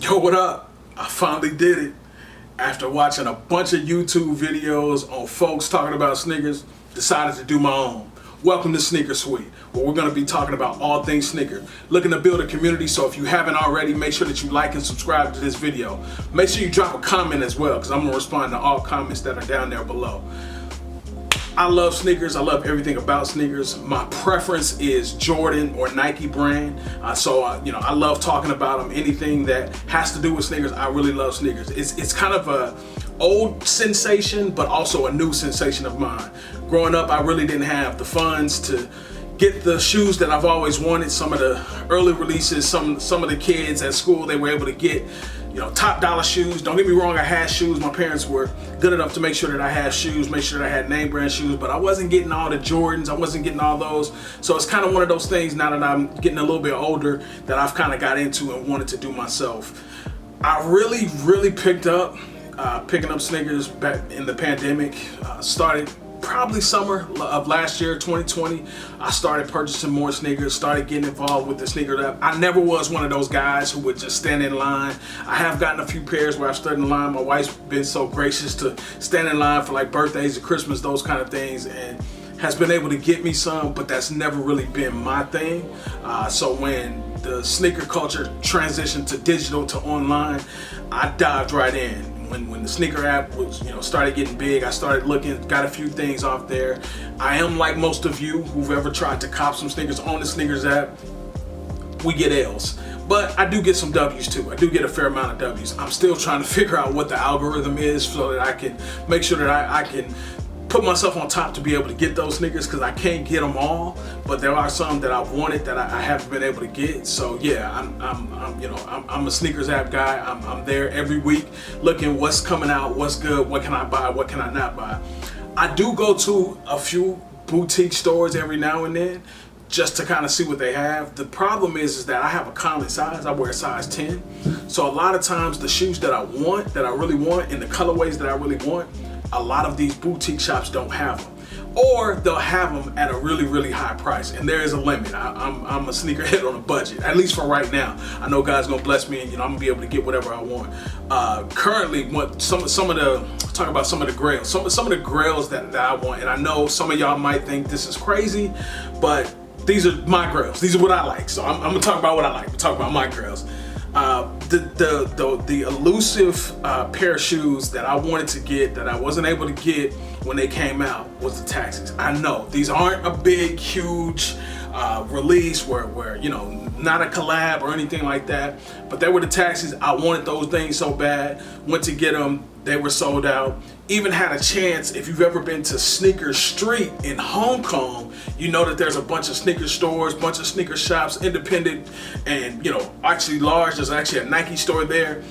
Yo, what up? I finally did it. After watching a bunch of YouTube videos on folks talking about sneakers, decided to do my own. Welcome to Sneaker Suite, where we're going to be talking about all things sneaker. Looking to build a community, so if you haven't already, make sure that you like and subscribe to this video. Make sure you drop a comment as well, because I'm going to respond to all comments that are down there below. I love sneakers. I love everything about sneakers. My preference is Jordan or Nike brand. I love talking about them. Anything that has to do with sneakers, I really love sneakers. It's kind of a old sensation, but also a new sensation of mine. Growing up, I really didn't have the funds to get the shoes that I've always wanted. Some of the early releases, some of the kids at school, they were able to get, top dollar shoes. Don't get me wrong, I had shoes. My parents were good enough to make sure that I had shoes, make sure that I had name brand shoes, but I wasn't getting all the Jordans. I wasn't getting all those. So it's kind of one of those things now that I'm getting a little bit older that I've kind of got into and wanted to do myself. I really picked up picking up sneakers back in the pandemic. Started probably summer of last year, 2020, I started purchasing more sneakers, started getting involved with the sneaker app. I never was one of those guys who would just stand in line. I have gotten a few pairs where I've stood in line. My wife's been so gracious to stand in line for like birthdays and Christmas, those kind of things, and has been able to get me some, but that's never really been my thing. So when the sneaker culture transitioned to digital, to online, I dived right in. When the sneaker app was, started getting big, I started looking, got a few things off there. I am like most of you who've ever tried to cop some sneakers on the sneakers app. We get L's, but I do get some W's too. I do get a fair amount of W's. I'm still trying to figure out what the algorithm is so that I can make sure that I can put myself on top to be able to get those sneakers, because I can't get them all, but there are some that I've wanted that I haven't been able to get. So yeah, I'm a sneakers app guy. I'm there every week looking what's coming out, what's good, what can I buy, what can I not buy. I do go to a few boutique stores every now and then just to kind of see what they have. The problem is that I have a common size. I wear a size 10. So a lot of times the shoes that I want, that I really want, in the colorways that I really want, a lot of these boutique shops don't have them, or they'll have them at a really high price, and there is a limit. I'm a sneakerhead on a budget, at least for right now. I know God's gonna bless me, and I'm gonna be able to get whatever I want. Currently, some of the grails, some of the grails that I want, and I know some of y'all might think this is crazy, but these are my grails. These are what I like, so I'm gonna talk about what I like. Talk about my grails. The elusive pair of shoes that I wanted to get that I wasn't able to get when they came out was the Taxis. I know these aren't a big, huge release where not a collab or anything like that, but they were the Taxis. I wanted those things so bad. Went to get them. They were sold out. Even had a chance, if you've ever been to Sneaker Street in Hong Kong, you know that there's a bunch of sneaker stores, bunch of sneaker shops, independent and actually large. There's actually a Nike store there.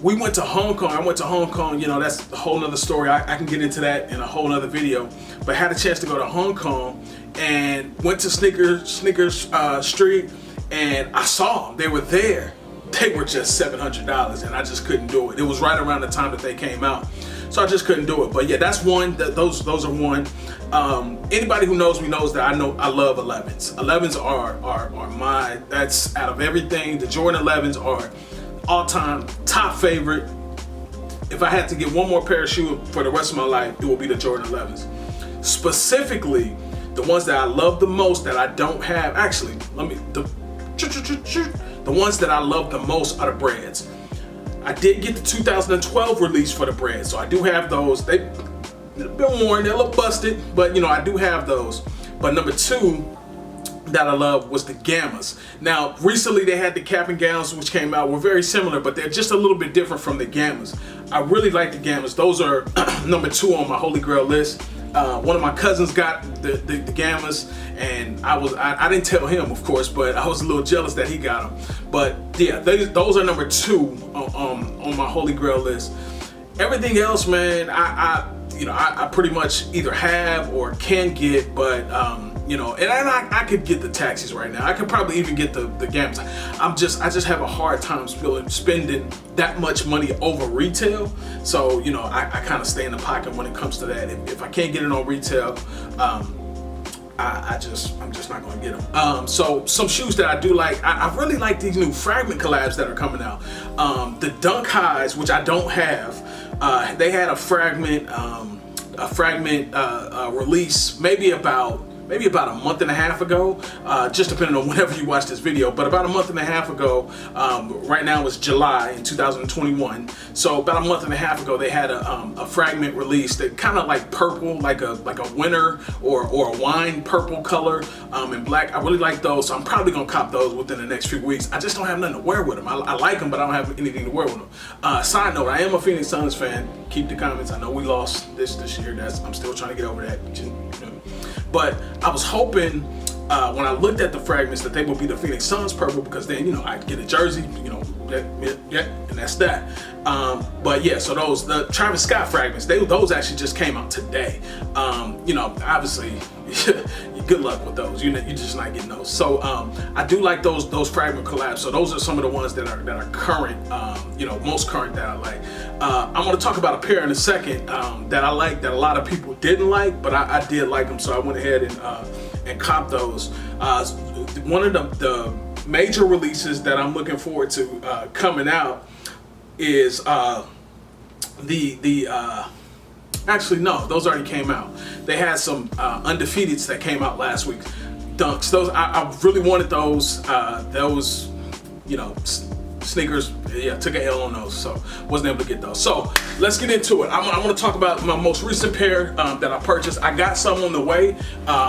We went to Hong Kong. I went to Hong Kong, that's a whole nother story. I can get into that in a whole nother video. But had a chance to go to Hong Kong and went to Sneaker Street, and I saw them. They were there. They were just $700, and I just couldn't do it. It was right around the time that they came out, so I just couldn't do it. But yeah, that's one. Those are one. Anybody who knows me knows that I love 11s. 11s are my. That's out of everything. The Jordan 11s are all-time top favorite. If I had to get one more pair of shoes for the rest of my life, it will be the Jordan 11s. Specifically, the ones that I love the most that I don't have. Actually, the ones that I love the most are the Breads. I did get the 2012 release for the Breads, so I do have those. They've been worn, they're a little busted, but I do have those. But number two that I love was the Gammas. Now, recently they had the cap and gowns which came out, were very similar, but they're just a little bit different from the Gammas. I really like the Gammas. Those are number two on my Holy Grail list. One of my cousins got the Gammas, and I didn't tell him, of course, but I was a little jealous that he got them. But yeah, those are number two on my Holy Grail list. Everything else, man, I pretty much either have or can get, but I could get the Taxis right now. I could probably even get the Gammas. I just have a hard time spending that much money over retail. So I kind of stay in the pocket when it comes to that. If I can't get it on retail, I'm just not gonna get them. So some shoes that I do like, I really like these new Fragment collabs that are coming out. The Dunk Highs, which I don't have, they had a Fragment release maybe about a month and a half ago, just depending on whenever you watch this video, but about a month and a half ago, right now it's July in 2021, so about a month and a half ago they had a Fragment release that kind of like purple, like a winter or a wine purple color, in black. I really like those, so I'm probably gonna cop those within the next few weeks. I just don't have nothing to wear with them. I like them, but I don't have anything to wear with them. Side note, I am a Phoenix Suns fan. Keep the comments. I know we lost this year. I'm still trying to get over that. But I was hoping when I looked at the Fragments that they would be the Phoenix Suns purple, because then, I'd get a jersey, and that's that. But yeah, so the Travis Scott Fragments, those actually just came out today. Obviously, good luck with those. You're just not getting those. So I do like those Fragment collabs. So those are some of the ones that are current, most current that I like. I'm going to talk about a pair in a second that I like that a lot of people didn't like, but I did like them, so I went ahead and copped those. One of the major releases that I'm looking forward to coming out is actually no, those already came out. They had some Undefeateds that came out last week. Dunks. Those I really wanted those. Sneakers. Yeah, took a L on those, so wasn't able to get those. So let's get into it. I'm going to talk about my most recent pair that I purchased. I got some on the way.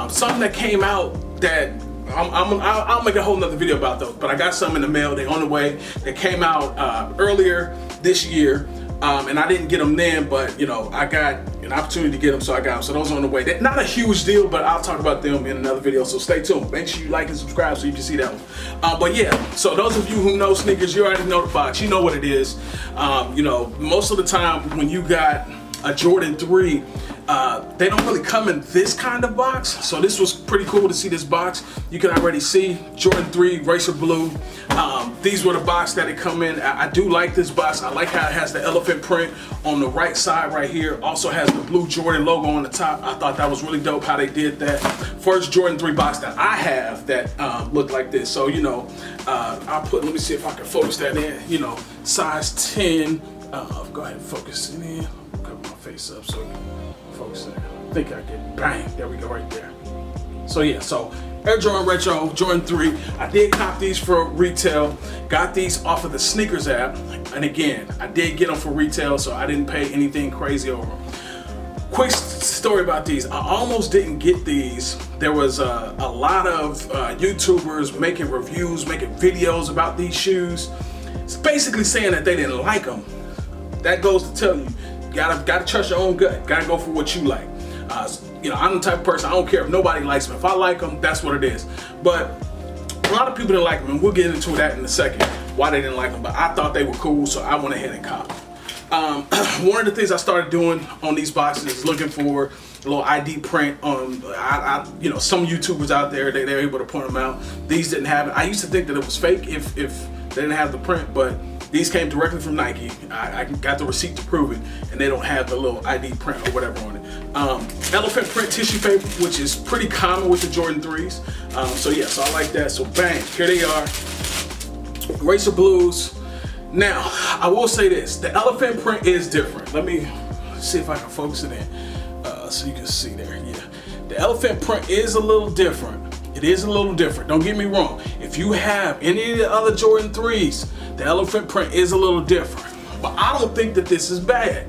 Something that came out that I'll make a whole nother video about those, but I got some in the mail. They on the way. They came out earlier this year, and I didn't get them then, but I got an opportunity to get them, so I got them. So those are on the way. They're not a huge deal, but I'll talk about them in another video, so stay tuned. Make sure you like and subscribe so you can see that one. But yeah, so those of you who know sneakers, you already know the box. You know what it is. Most of the time when you got a Jordan 3, they don't really come in this kind of box, so this was pretty cool to see this box. You can already see Jordan 3 Racer Blue. These were the box that it come in. I do like this box. I like how it has the elephant print on the right side right here. Also has the blue Jordan logo on the top. I thought that was really dope how they did that. First Jordan 3 box that I have that looked like this. So let me see if I can focus that in. Size 10. Go ahead and focus it in. Cover my face up so focus there. I think I get bang. There we go, right there. So yeah, so Air Jordan Retro Jordan 3. I did cop these for retail. Got these off of the Sneakers app, and again, I did get them for retail, so I didn't pay anything crazy over them. Quick story about these. I almost didn't get these. There was a lot of YouTubers making reviews, making videos about these shoes. It's basically saying that they didn't like them. That goes to tell you, gotta trust your own gut. Gotta go for what you like. I'm the type of person, I don't care if nobody likes them. If I like them, that's what it is. But a lot of people didn't like them, and we'll get into that in a second, why they didn't like them. But I thought they were cool, so I went ahead and copped them. One of the things I started doing on these boxes is looking for a little ID print on, some YouTubers out there, they're able to point them out. These didn't have it. I used to think that it was fake if they didn't have the print, but these came directly from Nike. I got the receipt to prove it, and they don't have the little ID print or whatever on it. Elephant print tissue paper, which is pretty common with the Jordan 3s. So I like that. So bang, here they are. Racer Blues. Now, I will say this, the elephant print is different. Let me see if I can focus it in so you can see there. Yeah, the elephant print is a little different. It is a little different, don't get me wrong. If you have any of the other Jordan 3s, the elephant print is a little different. But I don't think that this is bad.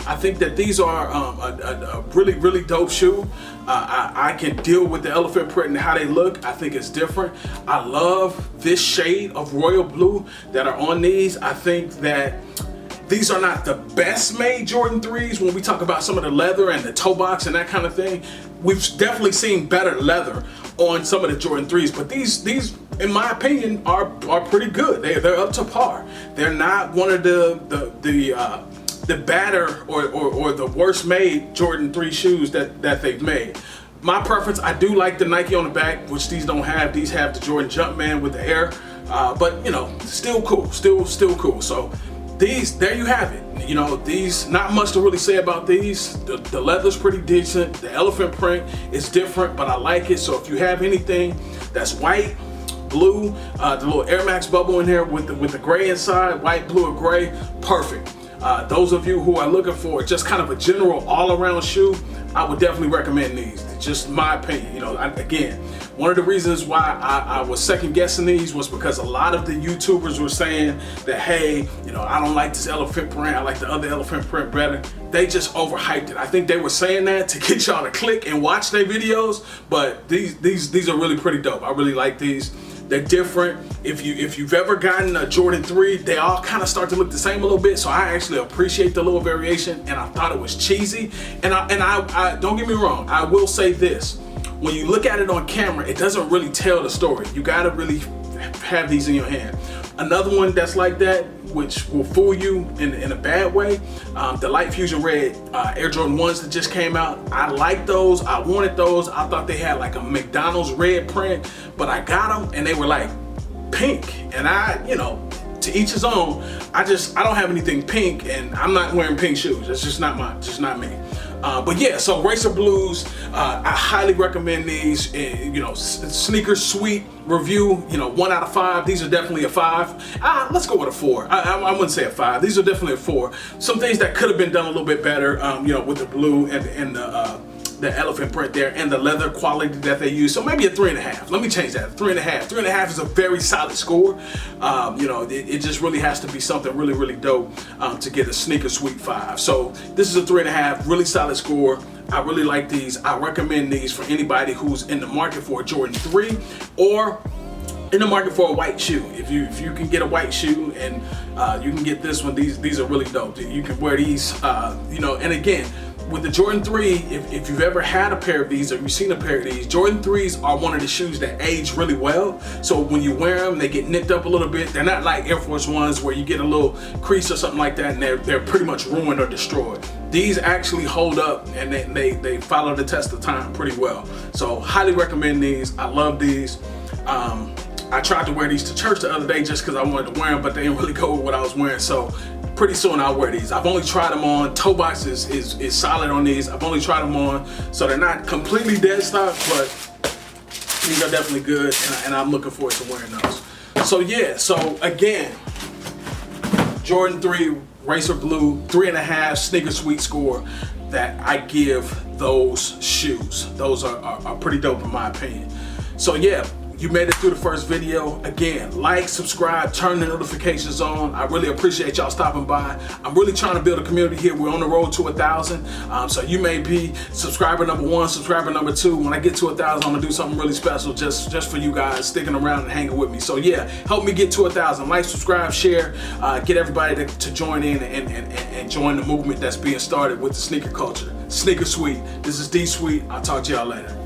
I think that these are a really, really dope shoe. I can deal with the elephant print and how they look. I think it's different. I love this shade of royal blue that are on these. I think that these are not the best made Jordan 3s when we talk about some of the leather and the toe box and that kind of thing. We've definitely seen better leather on some of the Jordan 3s, but these in my opinion are pretty good. They're up to par. They're not one of the badder or the worst made Jordan 3 shoes that they've made. My preference, I do like the Nike on the back, which these don't have. These have the Jordan Jumpman with the air, but still cool, still cool. So there you have it. You know, these, not much to really say about these. The leather's pretty decent. The elephant print is different, but I like it. So if you have anything that's white, blue, the little Air Max bubble in here with the gray inside, white, blue, or gray, perfect. Those of you who are looking for just kind of a general all-around shoe, I would definitely recommend these. It's just my opinion. You know, again, one of the reasons why I was second guessing these was because a lot of the YouTubers were saying that, hey, you know, I don't like this elephant print, I like the other elephant print better. They just overhyped it. I think they were saying that to get y'all to click and watch their videos, but these are really pretty dope. I really like these. They're different. If you've ever gotten a Jordan 3, they all kind of start to look the same a little bit. So I actually appreciate the little variation, and I thought it was cheesy. And I don't get me wrong, I will say this. When you look at it on camera, it doesn't really tell the story. You gotta really have these in your hand. Another one that's like that, which will fool you in a bad way, the Light Fusion Red Air Jordan 1s that just came out. I like those, I wanted those. I thought they had like a McDonald's red print, but I got them and they were like pink. And you know, to each his own. I don't have anything pink, and I'm not wearing pink shoes. That's just not me. But yeah, so Racer Blues, I highly recommend these. You know, Sneaker Sweet review, you know, 1 out of 5. These are definitely a 5. Let's go with a 4. I wouldn't say a 5. These are definitely a 4. Some things that could have been done a little bit better, you know, with the blue and the elephant print there and the leather quality that they use. So maybe a 3.5. Let me change that. 3.5. 3.5 is a very solid score. You know, it just really has to be something really, really dope to get a Sneaker Sweet 5. So this is a 3.5. Really solid score. I really like these. I recommend these for anybody who's in the market for a Jordan 3 or in the market for a white shoe. If you can get a white shoe and you can get this one, these are really dope. You can wear these, you know, and again, with the Jordan 3, if you've ever had a pair of these or you've seen a pair of these, Jordan 3s are one of the shoes that age really well. So when you wear them, they get nicked up a little bit. They're not like Air Force Ones where you get a little crease or something like that and they're pretty much ruined or destroyed. These actually hold up and they follow the test of time pretty well. So highly recommend these. I love these. I tried to wear these to church the other day just because I wanted to wear them, but they didn't really go with what I was wearing. So pretty soon I'll wear these. I've only tried them on. Toe box is solid on these. I've only tried them on, so they're not completely dead stock, but these are definitely good, and I'm looking forward to wearing those. So yeah, so again, Jordan 3 Racer Blue 3.5 Sneaker Sweet score that I give those shoes. Those are pretty dope in my opinion. So yeah, you made it through the first video. Again, like, subscribe, turn the notifications on. I really appreciate y'all stopping by. I'm really trying to build a community here. We're on the road to 1,000. So you may be subscriber number 1, subscriber number 2. When I get to 1,000, I'm gonna do something really special just for you guys sticking around and hanging with me. So yeah, help me get to 1,000. Like, subscribe, share, get everybody to join in and join the movement that's being started with the sneaker culture. Sneaker Sweet. This is D Sweet. I'll talk to y'all later.